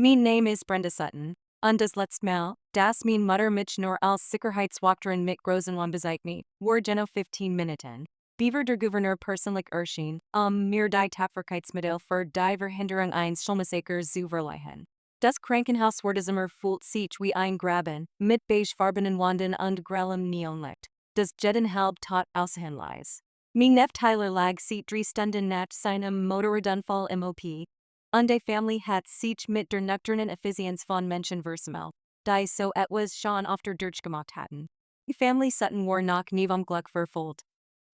Mein Name is Brenda Sutton. Und das letzte Mal, das mein Mutter mich nur als Sicherheitswachterin mit Großenwan bezeichnet, war genau 15 Minuten. Beaver der Gouverneur persönlich erschien, mir die Tapferkeitsmittel für die Verhinderung eines Schulmassakers zu verleihen. Das Krankenhaus wurde immer fühlt sich wie ein Graben, mit beigefarbenen Wanden und grellem Neonlicht. Das Jedenhalb tot Außenleis. Mein Nef Tyler lag seit 3 Stunden nach seinem Motorradunfall im OP. Und die Family hat sich mit der nocturnen Effizienz von Menschen versammelt, die so etwas schon auf der durchgemacht hatten. Die Family Sutton war noch nie vom Glück verfolgt.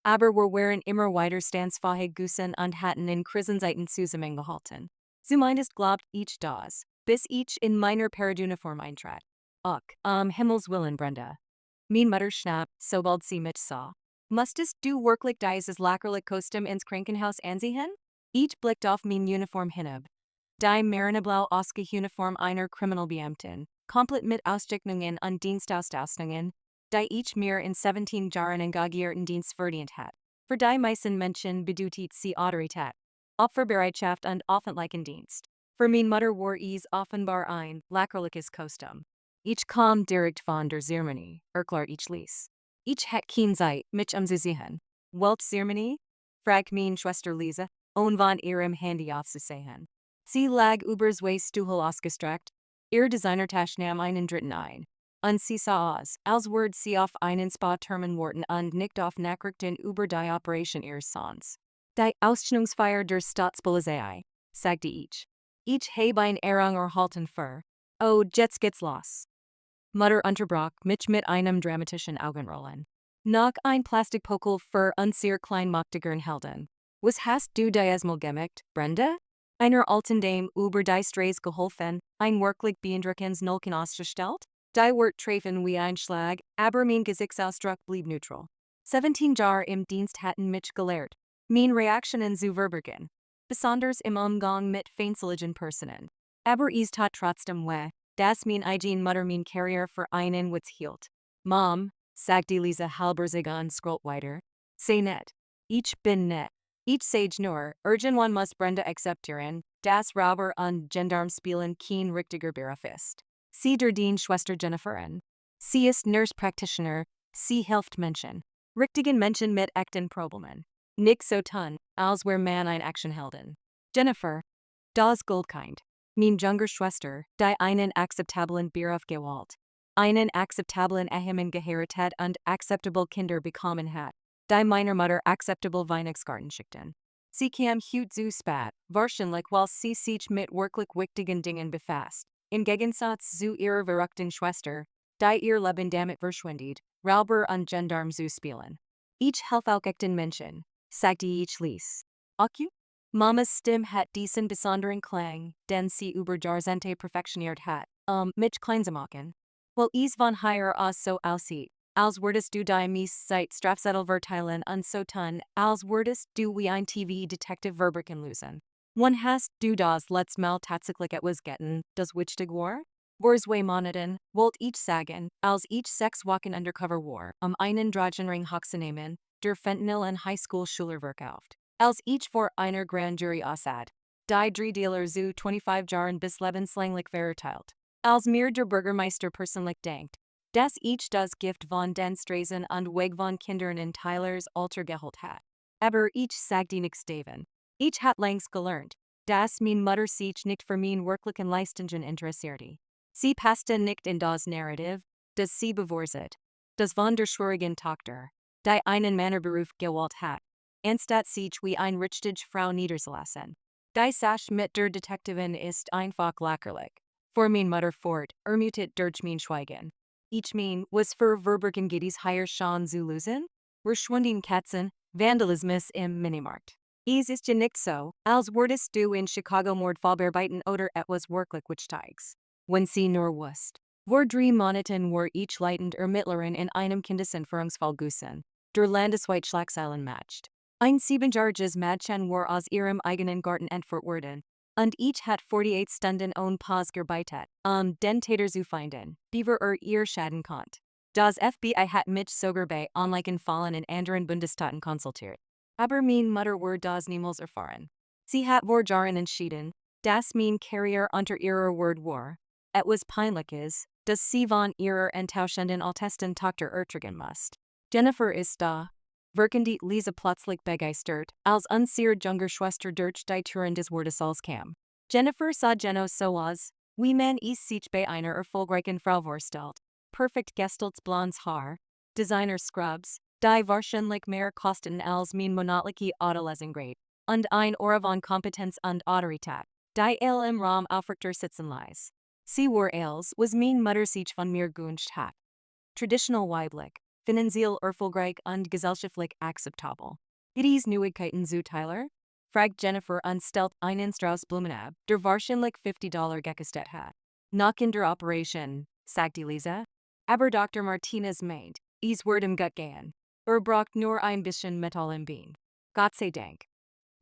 Aber wir waren immer weiter standsfähig gewesen und hatten in Krisenzeiten zusammengehalten. Zumindest glaubt ich das, bis ich in meiner Paraduniform eintrat. Ach, Himmels Willen, Brenda. Mein Mutter schnapp, sobald sie mich sah. Musstest du wirklich dieses lackerliche Kostüm ins Krankenhaus ansehen? Ich blickte auf mein Uniform hinab. Die marineblau Uniform einer Kriminalbeamtin, komplett mit Auszeichnungen und Dienstauszeichnungen, die ich mir in 17 Jahren engagierten Dienst verdient hat. Für die meisten Menschen bedeutet sie Autorität, Opferbereitschaft und öffentlichen Dienst. Für meine Mutter war es offenbar ein lackerliches Kostüm. Ich kam direkt von der Zeremonie, erklärt ich ließ. Ich hätte keine Zeit, mich umzusehen. Welche Zeremonie? Fragt meine Schwester Lisa, ohne von ihrem Handy aufzusehen. Sie lag übers Stuhl ausgestreckt, ihr Designertasche nahm einen dritten ein. Und sie sah aus, als würde sie auf einen Spa-Termin warten und nicht auf Nachrichten über die Operation ihres Sohns. Die Ausstellungsfeier der Staatspolizei, sagte ich. Ich habe ein Ehrung erhalten für. Oh, jetzt geht's los. Mutter unterbrach mich mit einem dramatischen Augenrollen. Noch ein Plastikpokal für unsere kleinmachtigeren Helden. Was hast du diesmal gemacht, Brenda? Einer alten Dame über die Straße geholfen, ein wirklich beeindruckendes Nulken ausgestellt? Die Wort treffen wie ein Schlag, aber mein Gesichtsausdruck blieb neutral. 17 Jahre im Dienst hatten mich gelehrt, mein Reaktionen zu verbergen. Besonders im Umgang mit feindlichen Personen. Aber es tat trotzdem weh, dass mein eigen Mutter mein Karriere für einen Witz hielt. Mom, sagte Lisa halbersig und scrollt weiter. Sei nett. Ich bin nett. Ich sage nur, irgendwann muss Brenda akzeptieren, dass Räuber und Gendarmspielen kein richtiger Beruf ist. Sie der Schwester Jenniferin. Sie ist Nurse Practitioner, sie hilft Menschen. Richtigen Menschen mit echten Problemen. Nicht so tun, als wär man ein Actionhelden. Jennifer, das Goldkind. Mein junger Schwester, die einen akzeptablen Beruf gewählt. Einen akzeptablen Ehemann geheiratet und akzeptable Kinder bekommen hat. Die meiner Mutter akzeptable Weihnachtsgarten schickten. Sie kam heute zu spät, wahrscheinlich weil sie sich mit wirklich wichtigen Dingen befasst. Im Gegensatz zu ihrer verrückten Schwester, die ihr Leben damit verschwendet, Räuber und Gendarm zu spielen. Ich helfe auch echten Menschen, sagte ich ließ. Auch? Mamas Stimme hat diesen besonderen Klang, den sie über Jahrzehnte perfektioniert hat, mich klein zu machen. Weil es von hier aus so aussieht, als würdest du die Mies Zeit Strafzettel verteilen und so tun, als würdest du wie ein TV-Detective Verbergen lösen. Wann hast du das letzte Mal tatsächlich etwas getan, das wichtig war? Zwei Monaten, wollte ich sagen, als ich 6 Wochen undercover war, einen Drogenring hochzunehmen, der Fentanyl in Highschool-Schüler verkauft. Als ich vor einer Grand Jury aussah, die 3 Dealer zu 25 Jahren bis lebenslänglich verurteilt. Als mir der Bürgermeister persönlich denkt, dass ich das Gift von den Straßen und Weg von Kindern in Tylers Alter geholt hat. Aber ich sagte nichts Daven. Ich hat längst gelernt, dass mein Mutter sich nicht für mein wirklichen Leistungen interessierte. Sie passte nicht in das Narrativ, das sie bevorzugt. Das von der schwierigen Tochter, die einen Männerberuf gewählt hat, anstatt sich wie ein richtige Frau niederzulassen. Die Sache mit der Detektivin ist einfach lächerlich. Für mein Mutter fort, mutet durch mein Schweigen. Ich mein, was für Verbergen Giddies higher schon zu lösen? Verschwunden Katzen, Vandalismus im Minimarkt. Es ist ja nicht so, als würdest du in Chicago Mordfallbearbeiten oder etwas wirklich Wichtiges. Wenn sie nur wusst. Vor 3 Monaten war ich leitend Ermittlerin in einem Kindesentführungsfall gewesen, der landesweit Schlagzeilen matcht. Ein 7-jähriges Mädchen war aus ihrem eigenen Garten entführt worden. Und ich hat 48 Stunden ohne Pause gearbeitet, den Täter zu finden, bevor ihr schaden konnte. Das FBI hat mich sogar bei Online-Fallen in anderen Bundesstaaten konsultiert. Aber meine Mutter war das niemals erfahren. Sie hat vor Jahren entschieden, Das mean Carrier unter ihrer Word war. Etwas peinliches, dass sie von ihrer Enttäuschenden Altesten Tochter ertragen musst. Jennifer ist da. Wirkend Lisa plötzlich begeistert, als unsere junge Schwester durch die Türen des Wortesaals kam. Jennifer sah Jenno so aus, wie man es sich bei einer erfolgreichen Frau vorstellt. Perfekt gestaltes blondes Haar, Designer Scrubs, die wahrscheinlich mehr kosten als mein monatliche Autolesengrad, und ein Aura von Kompetenz und Autorität, die im Raum aufrechter sitzen ließ. Sie war als, was mein Mutter sich von mir gewünscht hat. Traditional weiblich, finanziell erfolgreich und gesellschaftlich akzeptabel. It Neuigkeiten zu Tyler? Fragt Jennifer und stellt einen Strauß Blumen ab, der wahrscheinlich $50 gekostet hat. Nach in der Operation, sagt Lisa. Aber Dr. Martinez meint, es wird ihm gut gehen. Braucht nur ein bisschen Metall im Bein. Gott sei Dank.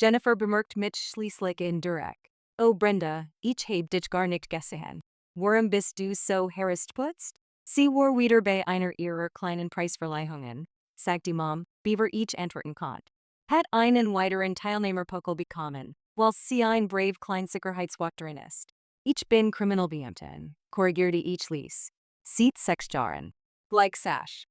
Jennifer bemerkt mich schließlich in Direkt. Oh Brenda, ich hab dich gar nicht gesehen. Warum bist du so herausgeputzt? Sie war wieder bei einer ihrer kleinen Preisverleihungen, sagt die Mom, bevor ich antworten konnte. Hat einen weiteren Teilnehmerpokel bekommen, weil sie ein brave Kleinsicherheitswächterin ist. Ich bin Kriminalbeamtin, korrigierte ich Lies. Sieht 6 Jahren. Gleich Sash.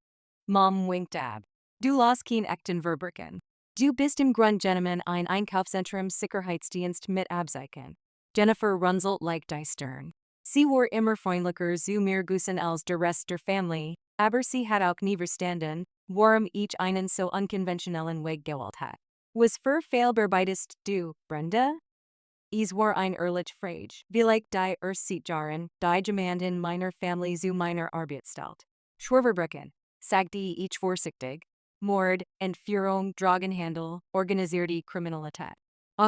Mom winked ab. Du las kein echten Verbrücken. Du bist im Grund Gentleman ein Einkaufszentrum Sicherheitsdienst mit Abzeichen. Jennifer runzelt like die Stirn. Sie war immer freundlicher zu mir gewesen als der Rest der Familie, aber sie hat auch nie verstanden, warum ich einen so unkonventionellen Weg gewählt hat. Was für fehlbearbeitest du, Brenda? Es war ein ehrlich Frage, vielleicht die erste Jahren, die jemand in meiner Familie zu meiner Arbeit stellt. Schwerverbrechen, sagte ich vorsichtig. Mord, Entführung, Drogenhandel, organisierte Kriminalität. Auch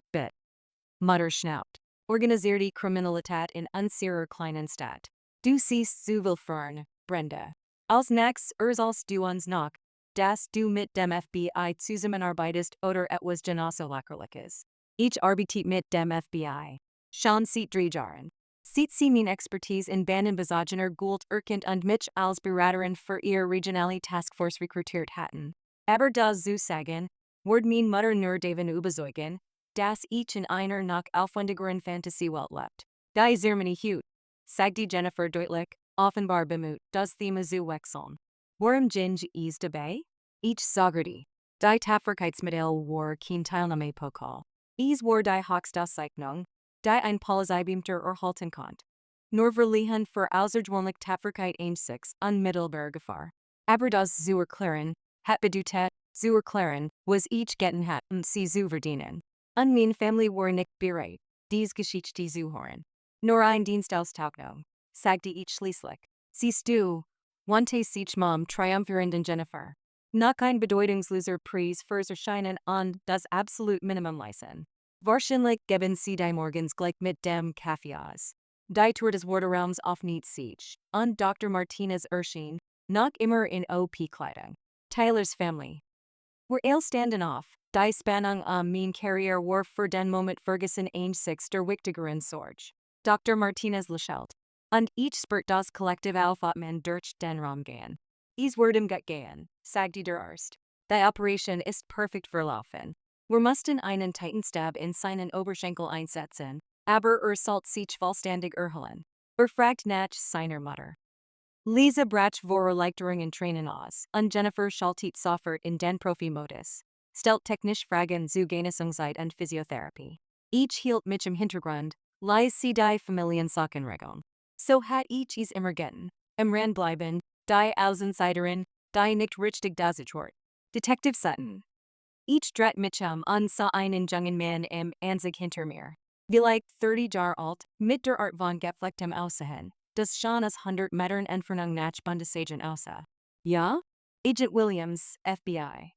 Mutter schnaubt. Organisierte Kriminalität in unserer kleinen Stadt. Du siehst zu viel fern, Brenda. Als nächstes erzählst du uns noch, dass du mit dem FBI zusammenarbeitest oder etwas genauso Lächerliches. Ich arbeite mit dem FBI. Schon seit 3 Jahren. Seit sie meine Expertise in Bandenbesagener Gould erkannt und mich als Beraterin für ihre regionale Taskforce rekrutiert hatten. Aber das zu sagen, wird mein Mutter nur davon überzeugen, dass ich in einer noch aufwendigeren Fantasiewelt lebt. Die Zermanie Hut, sagte Jennifer deutlich, offenbar bemüht, das Thema zu wechseln. Warum sind es dabei? Ich sagte, die Tapferkeitsmodell war kein Teilnahmepokal. Es war die Hochstauszeichnung, die ein Polizeibeamter erhalten konnte. Nur verliehen für außergewöhnlich Tapferkeit einziges unmittelbare Gefahr. Aber das zu erklären, hat bedeutet, zu erklären, was ich getan hat, sie zu verdienen. Und meine Familie war nicht bereit, dies Geschichte zu hören. Nur ein Dienstauszeichnung, sagte ich schließlich. Siehst du, wandte sich Mom triumphierend an Jennifer. Noch ein bedeutungsloser Preis fürs Erscheinen und das absolut Minimum leisten. Wahrscheinlich geben sie die morgens gleich mit dem Kaffee aus. Die Tour des Wortraums auf nicht sich, und Dr. Martinez erschien, noch immer in OP-Kleidung. Tyler's Family. We're alle standen auf. Die Spannung mein Carrier war für den Moment Ferguson einzig der wichtigeren Sorge. Dr. Martinez lächelt. Und ich spürt das Kollektiv Aufatmen durch den Raum gehen. Es wird ihm gut gehen, sagte der Arzt. Die Operation ist perfekt verlaufen. Wir mussten einen Titenstab in seinen Oberschenkel einsetzen, aber sollte sich vollständig erholen. Fragt nach seiner Mutter. Lisa brach vor Leichterungen Tränen aus, und Jennifer schaltet sofort in den Profi-Modus. Stellt technisch Fragen zu Genesungszeit und Physiotherapie. Ich hielt mich im Hintergrund, leise sie die Familiensachen regeln. So hat ich es immer getan. Im Rand bleiben, die Außenseiterin, die nicht richtig dasich wird. Detective Sutton. Ich dreht mich und sah einen jungen Mann im Anzug hinter mir. Vielleicht 30 Jahre alt, mit der Art von gepflegtem Aussehen, das schon aus 100 Metern Entfernung nach Bundesagent aussah. Ja? Agent Williams, FBI.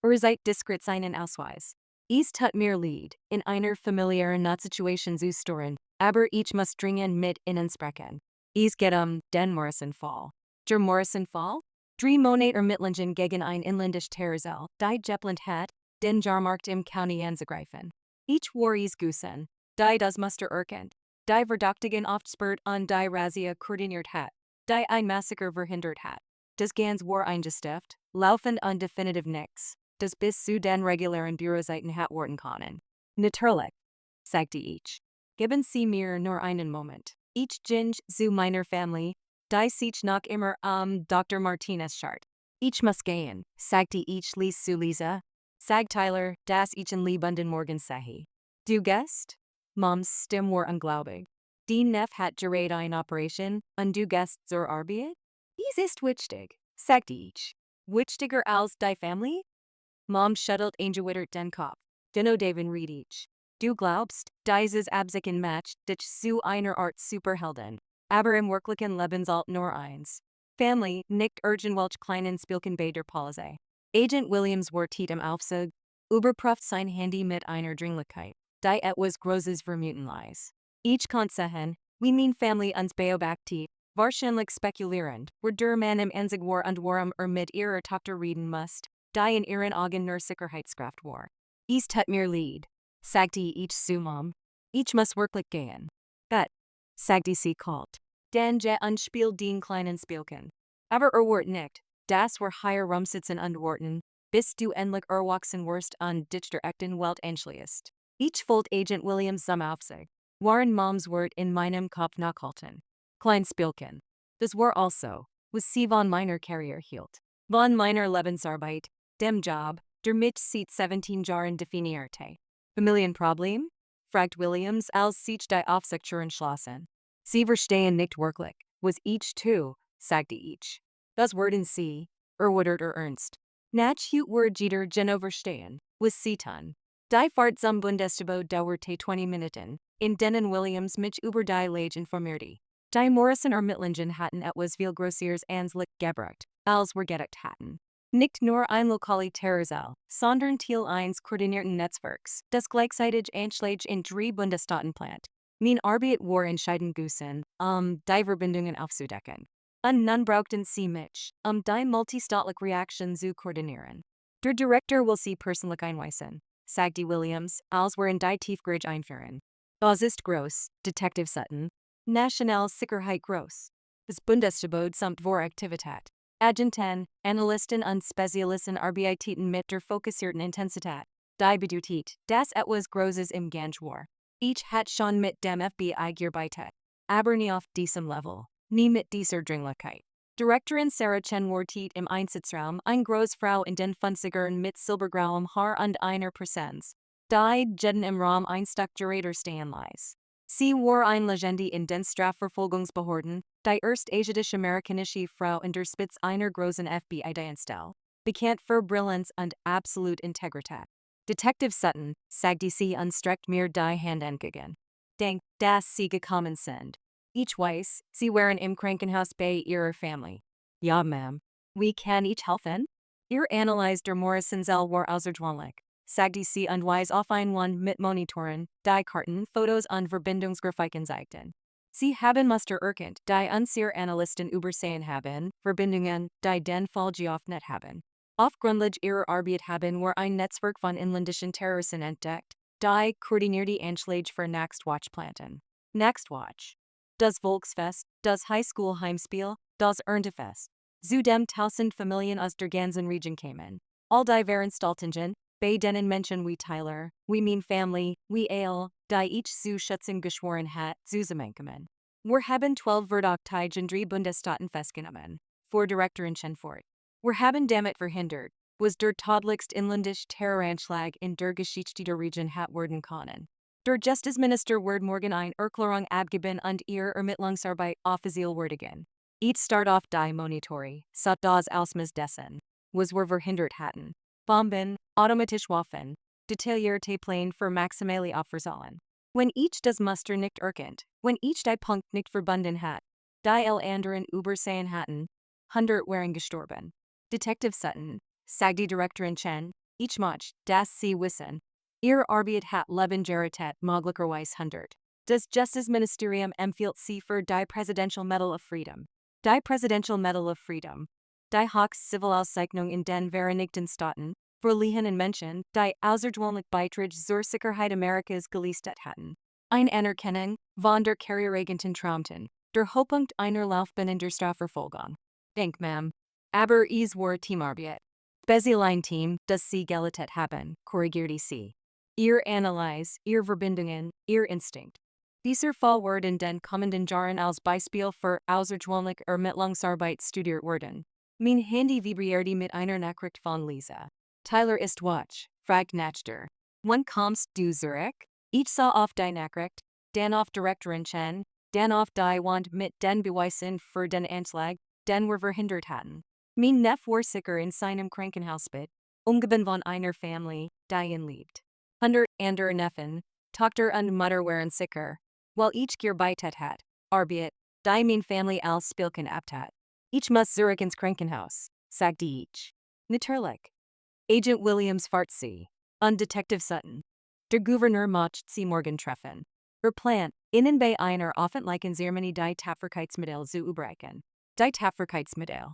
Seid diskret seinen Ausweis. Es tut mir leid, in einer familiären Notsituation zu stören, aber ich muss dringend mit Ihnen sprechen. Es geht den Morrison-Fall. Der Morrison-Fall? 3 Monate Ermittlungen gegen ein inländisch Terrorzell, die geplant hat, den Jahrmarkt im County anzugreifen. Ich war es gewesen, die das Muster erkennt, die Verdächtigen aufspürt und die Razzia koordiniert hat, die ein Massaker verhindert hat. Das Ganz war eingestift, laufend und definitiv nix, das bis zu den regulären Büroseiten hat worden können. Natürlich, sagte ich. Geben Sie mir nur einen Moment. Ich Jinj zu meiner Family, die sich noch immer Dr. Martinez schaut. Ich muss gehen, sagte ich Lies zu Lisa. Sag Tyler, dass ich in Liebenden morgen sehe. Du gehst? Mom's Stimme war unglaublich. Die Neff hat gerade eine Operation, und du gehst zur Arbeit? Dies ist wichtig, sagte ich. Wichtiger als die Family? Mom schüttelt eingewittert den Kopf. Denno Daven read ich. Du glaubst, dieses Absichen Match, dich zu einer Art Superhelden. Aber im wirklichen Lebensalt nur eins. Family, nicht irgendwelch kleinen Spielchen bei der Polizei. Agent Williams war im Aufzug, überprüft sein Handy mit einer Dringlichkeit, die etwas Großes vermuten ließ. Ich kann sehen, wie mein Family uns beobachtet, wahrscheinlich spekulierend, wo der Mann im Enzig war und warum mit ihrer Tochter reden musst, die in ihren Augen nur Sicherheitskraft war. Ich tut mir leid, sagte ich zu Mom. Ich muss wirklich gehen. Gut, sagte sie kalt. Denn je und spiel den kleinen Spielchen. Aber wird nicht, das war hier rumsitzen und warten, bis du endlich erwachsen wirst und dich der echten Welt anschließt. Ich wollte Agent Williams zum Aufzug. Waren Moms Wort in meinem Kopf nachhalten. Klein Spielchen. Das war also, was sie von meiner Karriere hielt. Von meiner Lebensarbeit, dem Job, der mit seit 17 Jahren definierte. Familienproblem? Fragt Williams, als sich die Aufsichtschuren schlossen. Sie verstehen nicht wirklich, was ich tue, sagte ich. Das werden Sie, erwidert ernst. Nach wird jeder genau verstehen, was Sie tun. Die Fahrt zum Bundesdepot dauerte 20 Minuten, in denen Williams mich über die Lage informierte. Die Morrison Ermittlungen hatten etwas viel Größeres ans Licht gebracht, als wir gedacht hatten. Nicht nur ein lokalitäres, sondern Teil eines koordinierten Netzwerks, das gleichzeitig Anschläge in 3 Bundesstaaten plant. Mein Arbeit war entscheidend gewesen, die Verbindungen aufzudecken. Und nun brauchten Sie mich, die multistaatliche Reaktion zu koordinieren. Der Direktor will Sie persönlich einweisen, sagte Williams, als wir in die Tiefgarage einführen. Das ist groß, Detective Sutton. National Sicherheit groß. Das Bundesdepot samt vor Aktivität. Agenten, Analysten und Spezialisten arbeiteten mit der fokussierten Intensität. Die bedeutet, dass etwas Großes im Gange war. Ich hat schon mit dem FBI gearbeitet. Aber nie auf diesem Level. Nie mit dieser Dringlichkeit. Direktorin Sarah Chen wartet im Einsatzraum, eine Großfrau in den 50ern mit silbergrauem Haar und einer Präsenz. Die jeden im Raum ein Stück Gerader stehen ließ. Sie war eine Legende in den Strafverfolgungsbehörden, die erst-asiatisch-amerikanische Frau in der Spitze einer großen FBI-Dienststelle, bekannt für Brillanz und absolute Integrität. Detective Sutton, sagte sie und streckt mir die Hand entgegen. Denk, dass Sie gekommen sind. Ich weiß, Sie waren im Krankenhaus bei Ihrer Family. Ja, Ma'am. Wie kann ich helfen? Ihr Analyse der Morrison-Zell war außergewöhnlich, sagte sie und wies auf ein Wand mit Monitoren, die Karten, Fotos und Verbindungsgrafiken zeigten. Sie haben Muster erkannt, die unsere Analysten übersehen haben, Verbindungen, die den Fall geöffnet haben. Auf Grundlage ihrer Arbeit haben wir ein Netzwerk von inländischen Terroristen entdeckt, die koordinierte Anschläge für Nachtwatch planten. Nachtwatch. Das Volksfest, das Highschool-Heimspiel, das Erntefest. Zu dem 1000 Familien aus der ganzen Region kamen. All die Veranstaltungen, bei denen Menschen wie Tyler, wie mein Family, wie Ale, die ich zu schützen geschworen hat, zusammenkommen. Wir haben 12 Verdächtige in 3 Bundesstaaten festgenommen, vor Direktorin Chen fort. Wir haben damit verhindert, was der todlichst inländische Terroranschlag in der Geschichte der Region hat werden können. Der Justizminister wird morgen eine Erklärung abgeben und ihre Ermittlungsarbeit offiziell würdigen. Ich start auf die Monitory, so das Ausmaß dessen, was wir verhindert hatten. Bomben, automatische Waffen, detaillierte Pläne für maximale Opferzahlen. Wenn ich das Muster nicht erkennt, wenn ich die Punkt nicht verbunden hat, die anderen übersehen hatten, 100 wären gestorben. Detective Sutton, sagte Direktorin Chen, ich möchte, dass Sie wissen. Ihre Arbeit hat Leben gerettet möglicherweise 100. Das Justizministerium empfiehlt Sie für die Presidential Medal of Freedom. Die Presidential Medal of Freedom. Die Zivilauszeichnung in den Vereinigten Staaten, verliehen in Menschen, die außergewöhnlich Beitrag zur Sicherheit Amerikas geleistet hatten. Eine Anerkennung von der Karriereagenten Traumten, der Höhepunkt einer Laufbahn in der Strafverfolgung. Dank, Ma'am. Aber es war Teamarbeit. Speziell ein Team, das Sie geleitet haben, korrigierte sie. Ihr Analyse, ihr Verbindungen, ihr Instinkt. Dieser Fall in den kommenden Jahren als Beispiel für außergewöhnlich Ermittlungsarbeit studiert werden. Mein Handy vibrierte mit einer Nachricht von Lisa. Tyler ist watch, fragt Nachter. Wann kommst du zurück? Ich sah auf die Nachricht, dann auf Direktorin Chen, dann auf die Wand mit den Beweisen für den Anschlag, den wir verhindert hatten. Mein Nef war sicher in seinem Krankenhausbett, umgeben von einer Familie, die ihn liebt. Hundert andere Neffen, Tochter und Mutter waren sicher, weil ich gearbeitet hat, Arbeit, die mein Family als Spielchen abtat. Ich muss zurück ins Krankenhaus, sagte ich. Natürlich. Agent Williams fahrt sie. Und Detective Sutton. Der Gouverneur möchte sie morgen treffen. Plan, innen bei einer öffentlichen Zeremonie die Tapferkeitsmedal zu überreichen. Die Tapferkeitsmedal.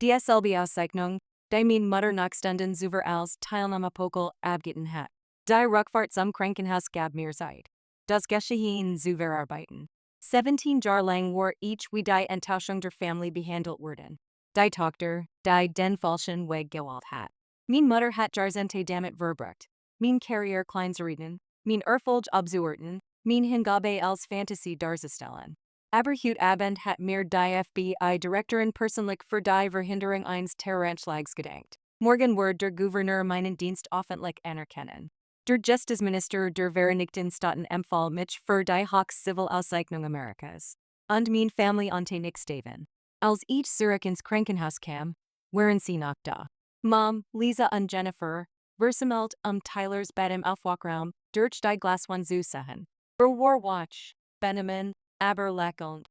Die SLB-Auszeichnung, die mein Mutter nach Stunden zuver als Teilnahmepokal abgegeben hat. Die Rückfahrt zum Krankenhaus gab mir Zeit. Das Geschehen zu verarbeiten. 17 Jahre lang war ich wie die Enttäuschung der Familie behandelt worden. Die Tochter, die den falschen Weg gewählt hat. Mein Mutter hat Jahrzehnte damit verbracht. Mein Karriere klein zu reden, mein Erfolg abzuwerten, mein Hingabe als Fantasie darzustellen. Aber heute Abend hat mir die FBI-Direktorin persönlich für die Verhinderung eines Terroranschlags gedankt. Morgen wird der Gouverneur meinen Dienst öffentlich anerkennen. Der Justizminister der Vereinigten Staaten empfahl mich für die Hochzivil-Auszeichnung Amerikas. Und mein Family ante nicht Steven. Als ich zurück ins Krankenhaus kam, waren sie noch da. Mom, Lisa und Jennifer, versammelt Tylers Bett im Aufwachraum, durch die Glaswand zu sehen. War watch, Benjamin, aber lächelnd.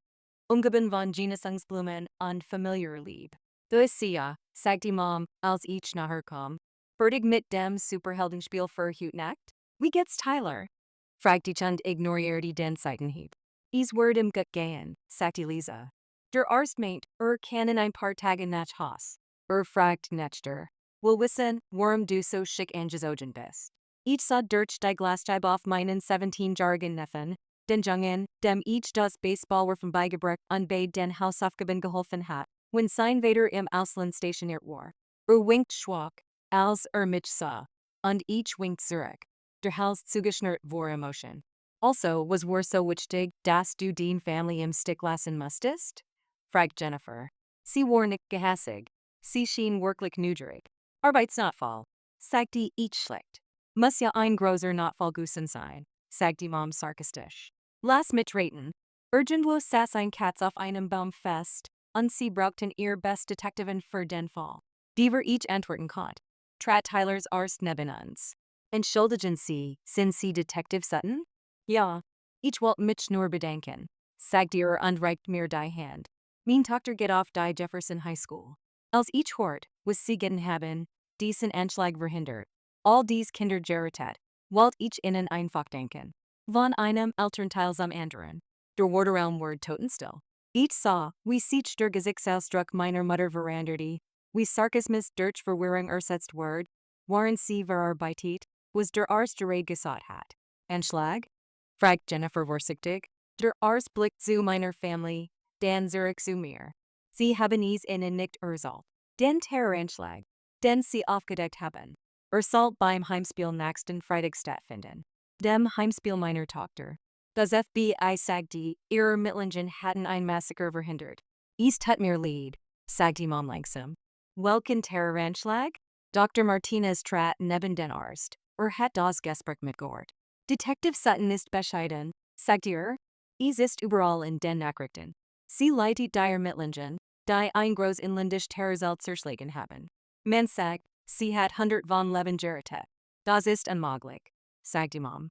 Umgeben von Genesungsblumen und familiar Lieb. Du ist sie ja, sagte Mom, als ich nachher kam. Fertig mit dem Superheldenspiel für heute Nacht? Wie geht's Tyler? Fragte ich und ignorierte den Seitenhieb. Ich werde im Gut gehen, sagte Lisa. Der Arzt meint, kann in ein paar Tagen nach Haus. Fragt Nachter. Will wissen, warum du so schick angezogen bist. Ich sah durch die Glasscheibe auf meinen 17-jährigen Neffen, den Jungen, dem ich das Baseballwerfen beigebracht und bei den Hausaufgaben geholfen hat, wenn sein Vater im Ausland stationiert war. Winkt schwach, als mich sah, und ich winkt zurück. Der Hals zugeschnürt vor Emotion. Also, was so wichtig, dass du den Family im Stick lassen musstest? Fragt Jennifer. Sie war nicht gehässig. Sie schien wirklich neugierig. Arbeitsnotfall, sagte ich schlecht. Muss ja ein großer Notfall gewesen sein, sagte Mom sarkastisch. Lass mich raten. Irgendwo saß ein Katz auf einem Baum fest, und sie brauchten ihr best Detektivin für den Fall. Die ich antworten konnte. Trat Tylers Arzt neben uns. Entschuldigen Sie, sind Sie Detective Sutton? Ja, ich wollte mich nur bedanken, sagte und reicht mir die Hand. Mein Tochter geht auf die Jefferson High School. Als ich hört, was sie getan haben, diesen Anschlag verhindert. All dies Kinder gerettet, wollte ich ihnen einfach denken. Von einem Elternteil zum anderen. Der Wortraum ward totenstill. Ich sah, wie sich der Gesichtsausdruck meiner Mutter veranderte, wie Sarkasmus durch Verwirrung ersetzt ward, waren sie verarbeitet, was der Arzt gerät gesagt hat. Anschlag? Fragt Jennifer vorsichtig. Der Arzt blickt zu meiner Familie, dann zurück zu mir. Sie haben es ihnen nicht erzählt. Den Terroranschlag, den sie aufgedeckt haben, sollte beim Heimspiel nächsten Freitag stattfinden. Dem Heimspiel meiner Tochter. Das FBI sagte, ihre Ermittlungen hatten ein Massaker verhindert. Es tut mir leid, sagte Mom langsam. Welchen Terroranschlag? Dr. Martinez trat neben den Arzt. Hat das Gespräch mitgehört. Detective Sutton ist bescheiden, sagte es ist überall in den Nachrichten. Sie leitet die Ermittlungen, die ein groß inländisch Terrorzelt zerschlagen haben. Man sagt, sie hat 100 von Leben gerettet. Das ist unmöglich, sagte Mom.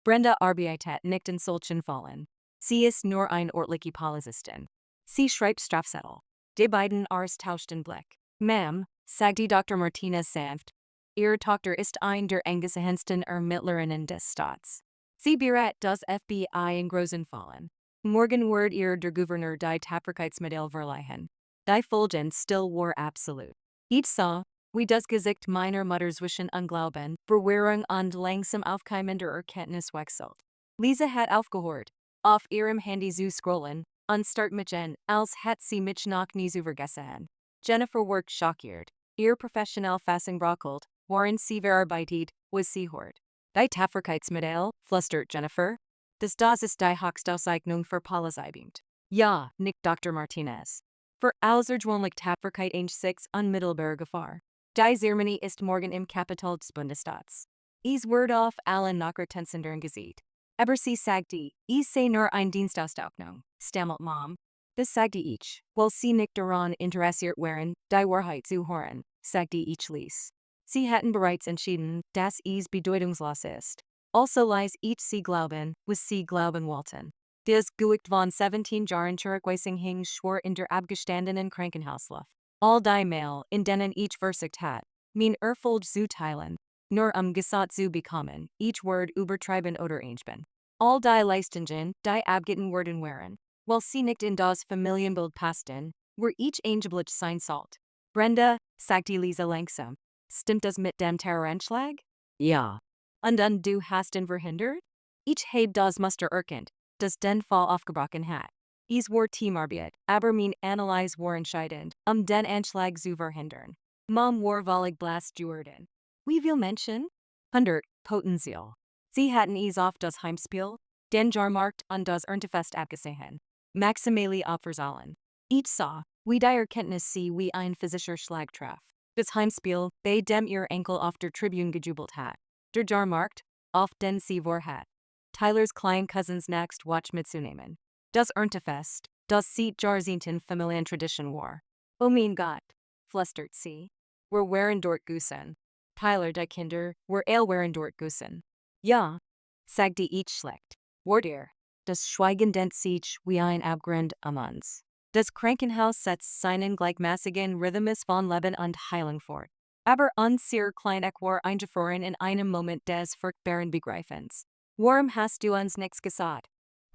Brenda arbeitet nicht in solchen Fällen. Sie ist nur ein örtliche Polizistin. Sie schreibt Strafzettel. Die beiden Arzt tauschten Blick. Ma'am, sagte Dr. Martinez sanft, ihre Tochter ist ein der angesehensten Ermittlerinnen des Staats. Sie berät das FBI in großen Fällen. Morgen wird ihr der Gouverneur die Tapferkeitsmedal verleihen. Die Fulgens still war absolut. Ich sah, wie das Gesicht meiner Mutter zwischen Unglauben, Verwirrung und langsam aufkeimender Erkenntnis wechselt. Lisa hat aufgehört, auf ihrem Handy zu scrollen, und start mit Jen, als hat sie mich noch nie zu vergessen. Jennifer wirkt schockiert. Ihr professionell Fassung brockelt, waren sie verarbeitet, was sie hört. Die Tapferkeitsmedal, flüstert Jennifer. Das ist die Hochstauszeichnung für Polizeibeamt. Ja, nickt Dr. Martinez. Für Außergewöhnlich Tapferkeit 6 unmittelbare Gefahr. Die Zeremonie ist morgen im Kapitol des Bundesstaats. Es wird auf allen Nachrichtensendern gesehen. Aber sie sagt es sei nur ein Dienstauszeichnung, stammelt Mom. Das sagte ich, weil sie nicht daran interessiert wären, die Wahrheit zu hören, sagte ich Lies. Sie hatten bereits entschieden, dass es bedeutungslos ist. Also ließ ich sie glauben, was sie glauben wollten. Des Gewicht von 17 Jahren Zurückweisung hing schwor in der abgestandenen Krankenhausluft. All die Mail, in denen ich versicht hat, mein Erfolg zu teilen, nur Gesat zu bekommen, each Word übertrieben oder einspän. All die Leistungen, die abgitten worden wären, weil sie nicht in das Familienbild passten, were each angeblich sein sollt. Brenda, sagte Lisa langsam, stimmt das mit dem Terroranschlag? Ja. Und dann du hast ihn verhindert? Ich habe das Muster erkannt, das den Fall aufgebrochen hat. Es war Teamarbeit, aber mein Analyse war entscheidend, den Anschlag zu verhindern. Mom war völlig blass geworden. Wie viel Menschen? 100, Potenzial. Sie hatten es auf das Heimspiel, den Jahrmarkt und das Erntefest abgesehen. Maximale Opferzahlen. Ich sah, wie die Erkenntnis sie wie ein physischer Schlag traf. Das Heimspiel, bei dem ihr Enkel auf der Tribüne gejubelt hat. Der Jahrmarkt, auf den sie vor hat. Tylers kleinen Cousins next watch mitzunehmen. Das Erntefest, das sieht Jahrzehnten Familientradition war. Oh mein Gott, flüstert sie. Wir waren dort Gusen. Tyler, die Kinder, wir waren dort Gusen. Ja, sagte ich schlecht. Wart ihr? Das Schweigen dent sich wie ein Abgrund uns. Das Krankenhaus setzt seinen gleichmäßigen Rhythmus von Leben und Heilung fort. Aber sehr klein war eingefroren in einem Moment des furchtbaren Begreifens. Warum hast du uns nichts gesagt?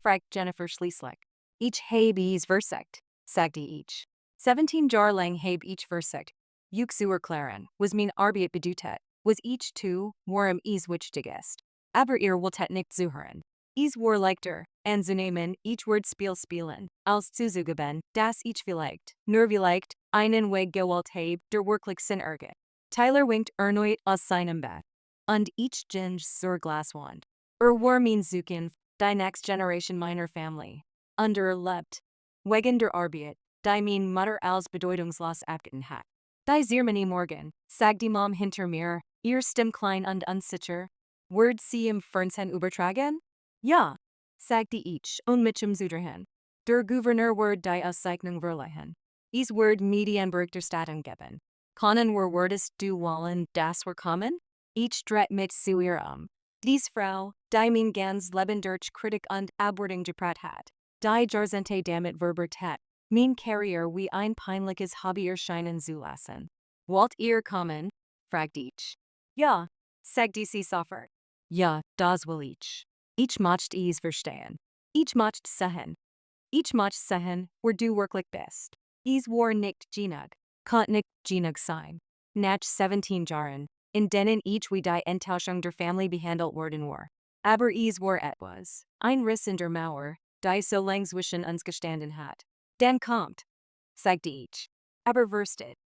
Fragt Jennifer schließlich. Ich habe es versicht, sagte ich. 17 Jahre lang habe ich versicht. Juk zu erklären, was mein Arbeit bedeutet, was ich tu, warum es wichtig ist. Aber ihr wolltet nicht zuhören. Es war leichter, anzunehmen, ich Wort spielen, als zuzugeben, dass ich vielleicht, nur vielleicht, einen Weg gewollt habe, der wirklich Sinn ergibt. Tyler winkt erneut aus seinem Bett. Und ich ging zur Glaswand. War mein Zukunft, die Next Generation meiner Family. Underlebt. Wegen der Arbeit, die mein Mutter als bedeutungslos abgeten hat. Die Zeremonie morgen, sagte Mom hinter mir, ihr Stimme klein und unsicher. Wird sie im Fernsehen übertragen? Ja, sagte ich, und mit dem Zuderhin. Der Gouverneur wird die Auszeichnung verleihen. Es wird Medienberichterstattung geben. Können wir würdest du wollen, dass wir kommen? Ich dreht mit zu ihr. Dies Frau, die mein ganz Leben durch Kritik und Abwertung gepraht hat, die Jahrzehnte damit verbert hat, mein Karriere wie ein peinliches Hobby erscheinen zu lassen. Wollt ihr kommen? Fragt ich. Ja, sagte sie sofort. Ja, das will ich. Ich möchte es verstehen. Ich möchte sehen, wo du wirklich bist. Es war nicht genug, kann nicht genug sein. Nach 17 Jahren, in denen ich wie die Enttäuschung der Familie behandelt worden war. Aber es war etwas, ein Riss in der Mauer, die so lang zwischen uns gestanden hat. Dann kommt, sagte ich. Aber wurstet.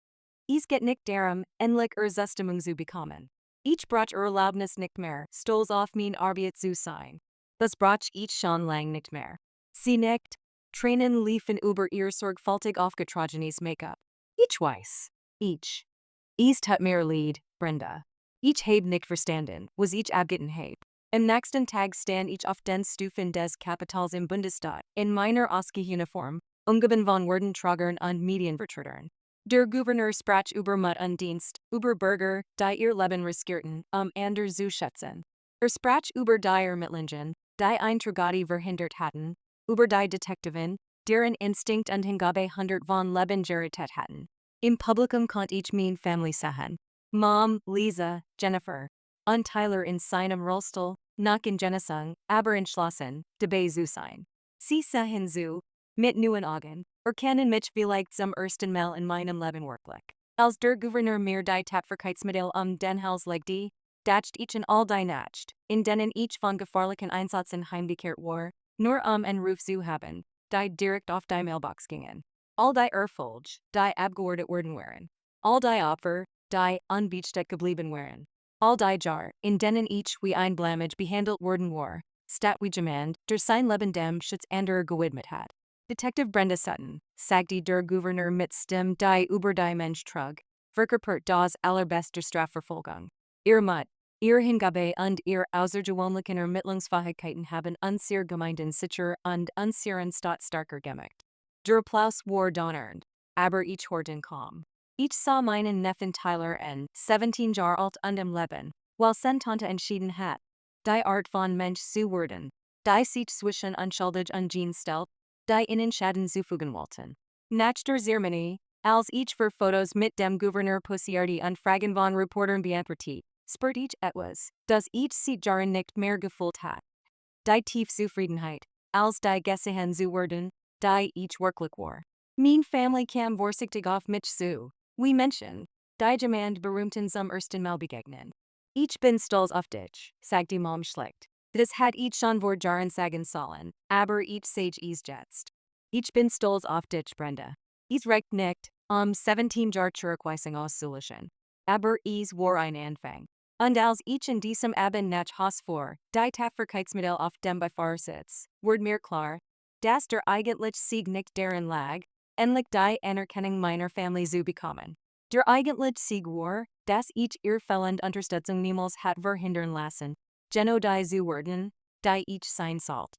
Es geht nicht darum, endlich Zustimmung zu bekommen. Ich brauch Erlaubnis nicht mehr, stolz auf mein Arbeit zu sein. Das brauch ich schon lang nicht mehr. Sie nickt. Tränen liefen über ihr sorgfältig aufgetragenes Make-up. Ich weiß. Es tut mir leid, Brenda. Ich hab nicht verstanden, was ich abgeten hab. Am nächsten Tag stand ich auf den Stufen des Kapitals im Bundesstaat, in meiner Oski-Uniform, umgeben von Wordenträgern und Medienvertretern. Der Gouverneur sprach über Mut und Dienst, über Bürger, die ihr Leben riskierten, anders zu schätzen. Sprach über die Ermittlungen, die ein Tragödie verhindert hatten, über die Detektivin, deren Instinkt und Hingabe hundert von Leben gerettet hatten. Im Publikum konnte ich mein Family sehen. Mom, Lisa, Jennifer, und Tyler in seinem Rollstuhl, nach in Genesung, aber entschlossen, dabei zu sein. Sie sehen zu, mit neuen Augen, erkennen mich vielleicht zum ersten Mal in meinem Leben wirklich. Als der Gouverneur mir die Tapferkeitsmittel den Hals legte, dacht ich in all die Nacht, in denen ich von gefahrlichen Einsätzen heimgekehrt war, nur einen Ruf zu haben, die direkt auf die Mailbox gingen. All die Erfolg, die abgeordnet worden waren. All die Opfer, die unbeachtet geblieben waren. All die Jahre, in denen ich wie ein Blamage behandelt worden war, Stat wie jemand, der sein Leben dem Schutz anderer gewidmet hat. Detective Brenda Sutton, sagte der Gouverneur mit Stimme die über die Mensch trug, verkörpert das allerbeste Strafverfolgung. Ihr Mut, ihr Hingabe und ihr außergewöhnlichen Ermittlungsfähigkeiten haben unsere Gemeinden sicher und unseren Staat starker gemacht. Der Applaus war donnernd, aber ich horten kaum. Ich sah meinen Neffen Tyler n. 17 Jahre alt und im Leben, weil sein Tante entschieden hat, die Art von Mensch zu werden, die sich zwischen unschuldig und Gene stellt, die ihnen Schaden zufügen wollten. Nach der Zeremonie, als ich für Fotos mit dem Gouverneur posierte und Fragen von Reportern beantwortet, spürt ich etwas, das ich seit Jahren nicht mehr gefühlt hat. Die Tiefzufriedenheit, als die Gesehen zu werden, die ich wirklich war. Mein Family kam vorsichtig auf mich zu, wie Menschen, die jemand berühmten zum ersten Mal begegnen. Ich bin stolz auf dich, sagte Mom schlicht. Das hat ich schon vor Jahren sagen sollen, aber ich sage es jetzt. Ich bin stolz auf dich, Brenda. Es reicht nicht, 17 Jahre Zurückweisung auszulöschen. Aber es war ein Anfang. Und als ich in diesem Abend nach Haus vor, die Tapferkeitsmittel auf dem Beifahrersitz, wurde mir klar, dass der eigentlich Sieg nicht darin lag, endlich die Anerkennung meiner Familie zu bekommen. Der eigentlich Sieg war, dass ich ihr fehlende Unterstützung niemals hat verhindern lassen, Geno die zu werden, die ich sein sollte.